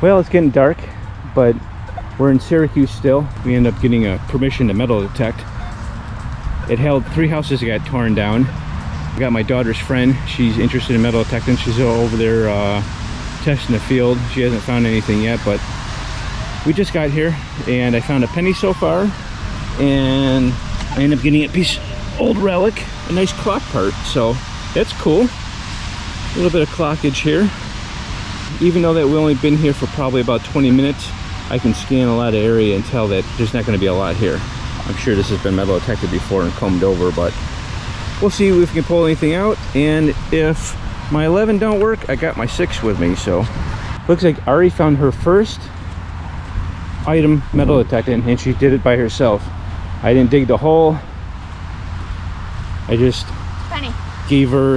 Well, it's getting dark, but we're in Syracuse still. We end up getting a permission to metal detect. It held 3 houses that got torn down. I got my daughter's friend. She's interested in metal detecting. She's over there testing the field. She hasn't found anything yet, but we just got here and I found a penny so far, and I ended up getting a piece old relic, a nice clock part, so that's cool. A little bit of clockage here. Even though that we've only been here for probably about 20 minutes, I can scan a lot of area and tell that there's not going to be a lot here. I'm sure this has been metal detected before and combed over, but we'll see if we can pull anything out. And if my 11 don't work, I got my 6 with me. So looks like Ari found her first item metal detecting, and she did it by herself. I didn't dig the hole. I just gave her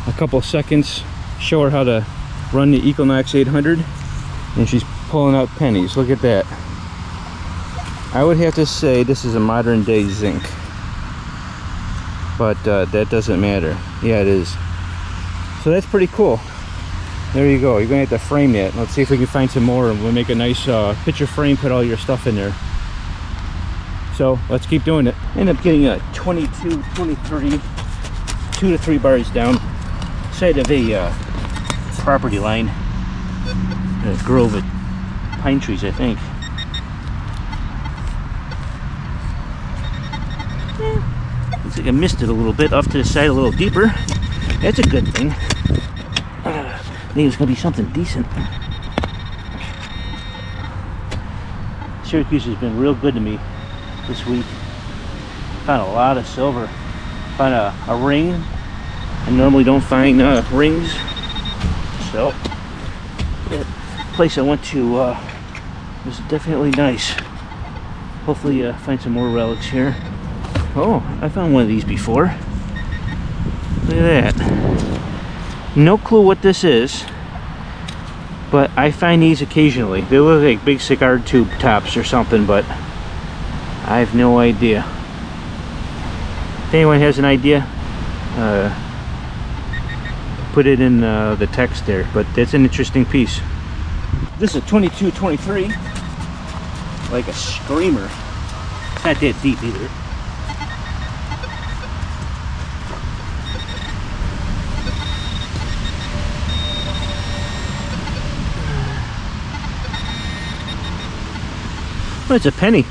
a couple seconds, show her how to run the Equinox 800, and she's pulling out pennies. Look at that. I would have to say this is a modern day zinc, but that doesn't matter. Yeah, it is. So that's pretty cool. There you go. You're gonna have to frame that. Let's see if we can find some more, and we'll make a nice picture frame, put all your stuff in there. So let's keep doing it. End up getting a 22, 23, 2 to 3 bars down, side of a property line, a grove of pine trees, I think. Looks like I missed it a little bit, off to the side a little deeper. That's a good thing. I think it's gonna be something decent. Syracuse has been real good to me this week. Found a lot of silver. Found a ring. I normally don't find rings, so that place I went to was definitely nice. Hopefully find some more relics here. Oh, I found one of these before. Look at that. No clue what this is, but I find these occasionally. They look like big cigar tube tops or something, but I have no idea. If anyone has an idea, put it in the text there, but that's an interesting piece. This is a 22-23, like a screamer. It's not that deep either. Well, it's a penny,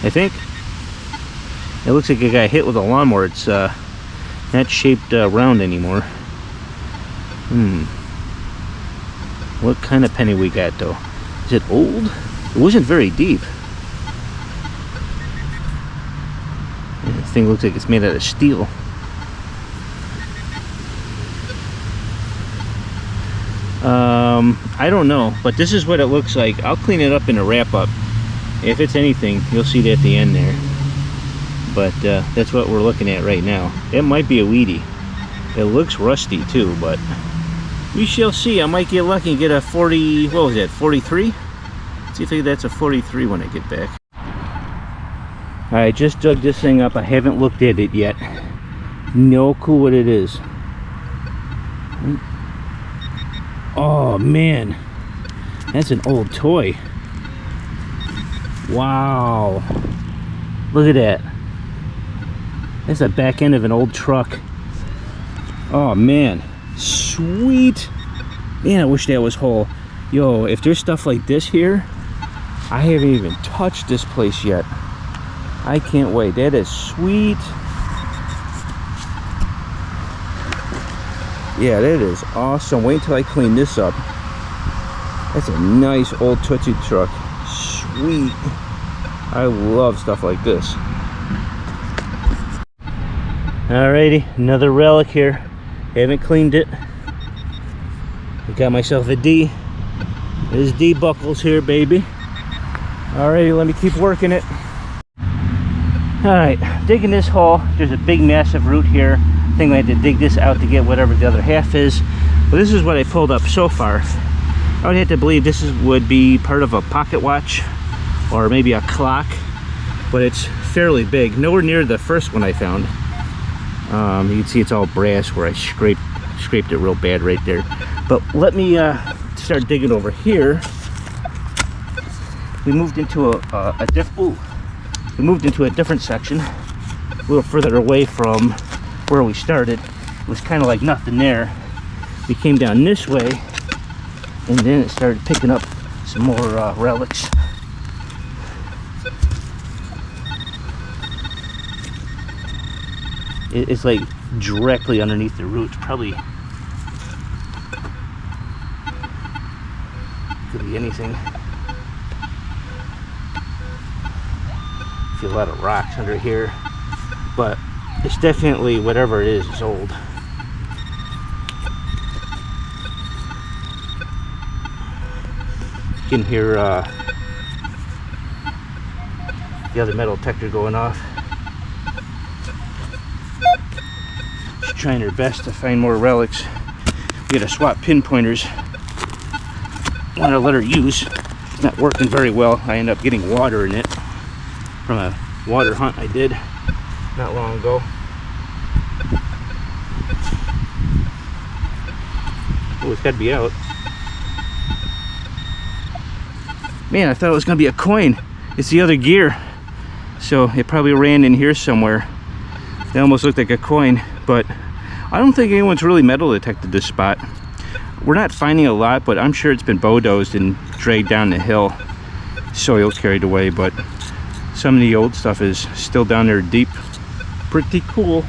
I think. It looks like it got hit with a lawnmower. It's not shaped round anymore. What kind of penny we got though? Is it old? It wasn't very deep. This thing looks like it's made out of steel. I don't know, but this is what it looks like. I'll clean it up in a wrap-up. If it's anything, you'll see it at the end there. But that's what we're looking at right now. It might be a weedy. It looks rusty too, but we shall see. I might get lucky and get a 40, what was that, 43? See if that's a 43 when I get back. I just dug this thing up. I haven't looked at it yet. No clue what it is. Oh man, that's an old toy. Wow, look at that. That's the back end of an old truck. Oh man, sweet. Man, I wish that was whole. Yo, if there's stuff like this here, I haven't even touched this place yet. I can't wait. That is sweet. Yeah, that is awesome. Wait until I clean this up. That's a nice old Tootsie truck. Sweet. I love stuff like this. Alrighty, another relic here. Haven't cleaned it. I got myself a D. There's D buckles here, baby. Alrighty, let me keep working it. Alright, digging this hole. There's a big massive root here. I think I had to dig this out to get whatever the other half is. But this is what I pulled up so far. I would have to believe this would be part of a pocket watch or maybe a clock, but it's fairly big. Nowhere near the first one I found. You can see it's all brass where I scraped scraped it real bad right there. But let me start digging over here. We moved into a different section, a little further away from where we started. It was kind of like nothing there. We came down this way, and then it started picking up some more relics. It's like directly underneath the roots. Probably could be anything. See a lot of rocks under here, but it's definitely, whatever it is old. You can hear the other metal detector going off. She's trying her best to find more relics. We gotta swap pinpointers. I want to let her use. It's not working very well. I end up getting water in it from a water hunt I did not long ago. Oh, it's got to be out. Man, I thought it was going to be a coin. It's the other gear. So it probably ran in here somewhere. It almost looked like a coin, but I don't think anyone's really metal detected this spot. We're not finding a lot, but I'm sure it's been bulldozed and dragged down the hill. Soil carried away, but some of the old stuff is still down there deep. Pretty cool.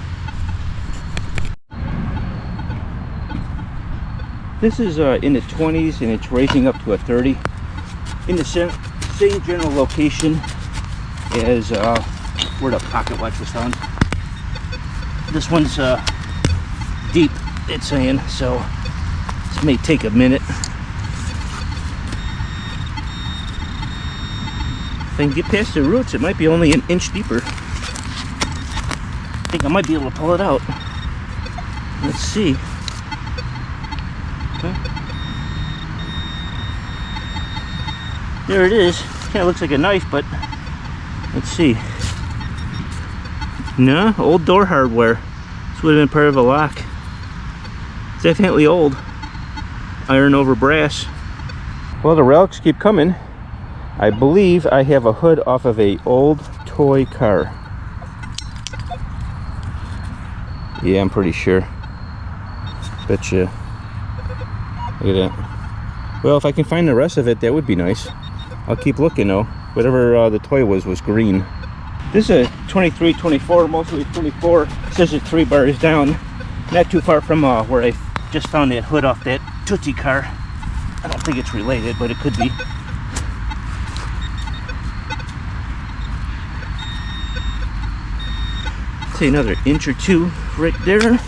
This is in the 20s and it's raising up to a 30. In the same general location as where the pocket watch was found. This one's deep, it's saying, so this may take a minute. If I can get past the roots, it might be only an inch deeper. I think I might be able to pull it out. Let's see. Okay. There it is. Kind of looks like a knife, but let's see. No, old door hardware. This would have been part of a lock. It's definitely old. Iron over brass. Well, the relics keep coming. I believe I have a hood off of a old toy car. Yeah, I'm pretty sure. Betcha. Look at that. Well, if I can find the rest of it, that would be nice. I'll keep looking though. Whatever the toy was green. This is a 23, 24, mostly 24. It says it's 3 bars down. Not too far from where I just found that hood off that Tootsie car. I don't think it's related, but it could be. Say another inch or two right there.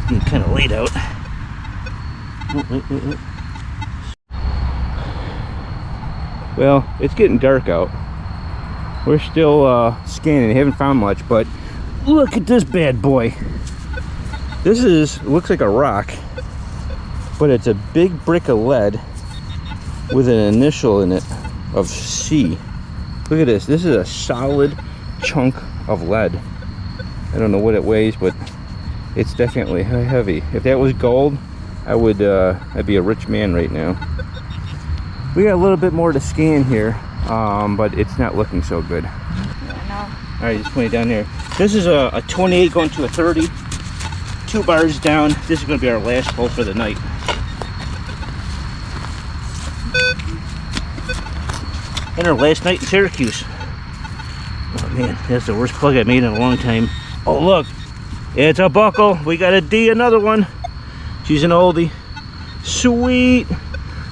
Getting kind of laid out. Wait. Well, it's getting dark out. We're still scanning. Haven't found much, but look at this bad boy. This looks like a rock, but it's a big brick of lead with an initial in it of C. Look at this. This is a solid chunk of lead. I don't know what it weighs, but it's definitely heavy. If that was gold, I'd be a rich man right now. We got a little bit more to scan here, but it's not looking so good. Yeah, no. All right, just point it down here. This is a 28 going to a 30. 2 bars down. This is going to be our last hole for the night. And our last night in Syracuse. Oh man, that's the worst plug I've made in a long time. Oh look, it's a buckle. We got a D, another one. She's an oldie. Sweet.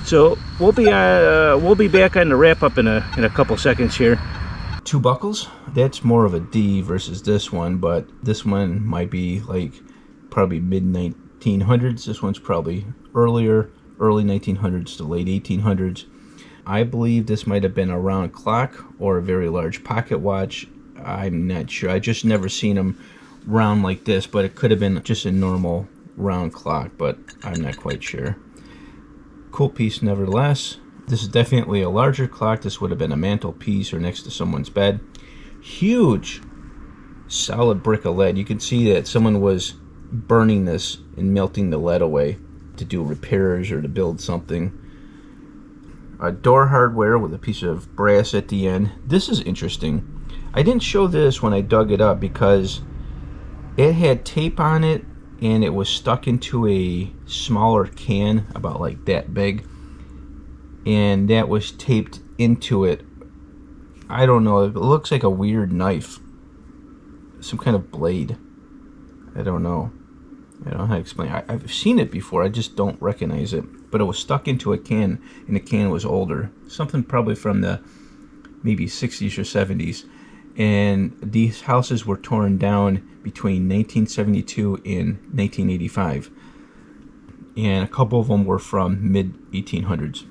So we'll be back on the wrap up in a couple seconds here. 2 buckles. That's more of a D versus this one, but this one might be like probably mid 1900s. This one's probably early 1900s to late 1800s. I believe this might have been a round clock or a very large pocket watch. I'm not sure. I just never seen them round like this, but it could have been just a normal round clock, but I'm not quite sure. Cool piece nevertheless. This is definitely a larger clock. This would have been a mantelpiece or next to someone's bed. Huge, solid brick of lead. You can see that someone was burning this and melting the lead away to do repairs or to build something. A door hardware with a piece of brass at the end. This is interesting. I didn't show this when I dug it up because it had tape on it and it was stuck into a smaller can about like that big, and that was taped into it. I don't know, it looks like a weird knife, some kind of blade. I don't know how to explain. I've seen it before, I just don't recognize it. But it was stuck into a can, and the can was older, something probably from the maybe 60s or 70s. And these houses were torn down between 1972 and 1985, and a couple of them were from mid 1800s.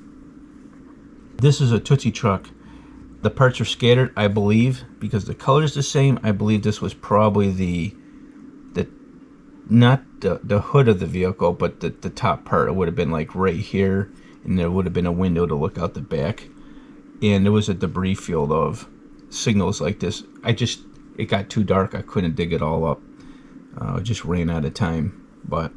This is a Tootsie truck. The parts are scattered, I believe, because the color is the same. I believe this was probably the not the hood of the vehicle, but the top part. It would have been like right here, and there would have been a window to look out the back, and there was a debris field of signals like this. It got too dark. I couldn't dig it all up. I just ran out of time. But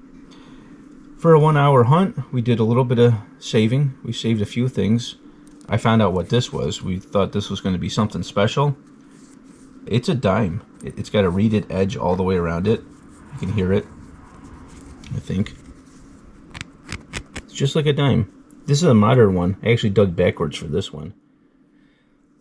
for a 1 hour hunt, we did a little bit of saving. We saved a few things. I found out what this was. We thought this was going to be something special. It's a dime. It's got a reeded edge all the way around it. You can hear it, I think. It's just like a dime. This is a modern one. I actually dug backwards for this one.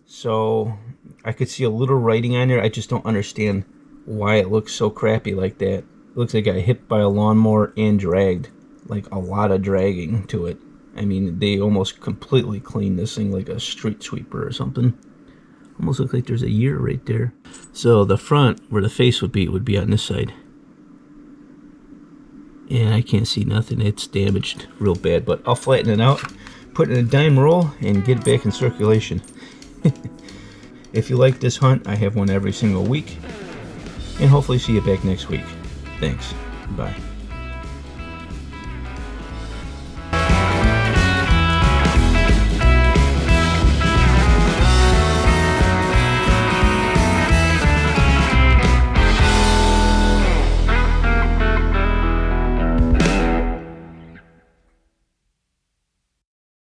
So I could see a little writing on there. I just don't understand why it looks so crappy like that. It looks like it got hit by a lawnmower and dragged. Like a lot of dragging to it. I mean, they almost completely cleaned this thing like a street sweeper or something. Almost looks like there's a year right there. So the front, where the face would be on this side. And I can't see nothing. It's damaged real bad, but I'll flatten it out, put it in a dime roll, and get it back in circulation. If you like this hunt, I have one every single week, and hopefully see you back next week. Thanks. Bye.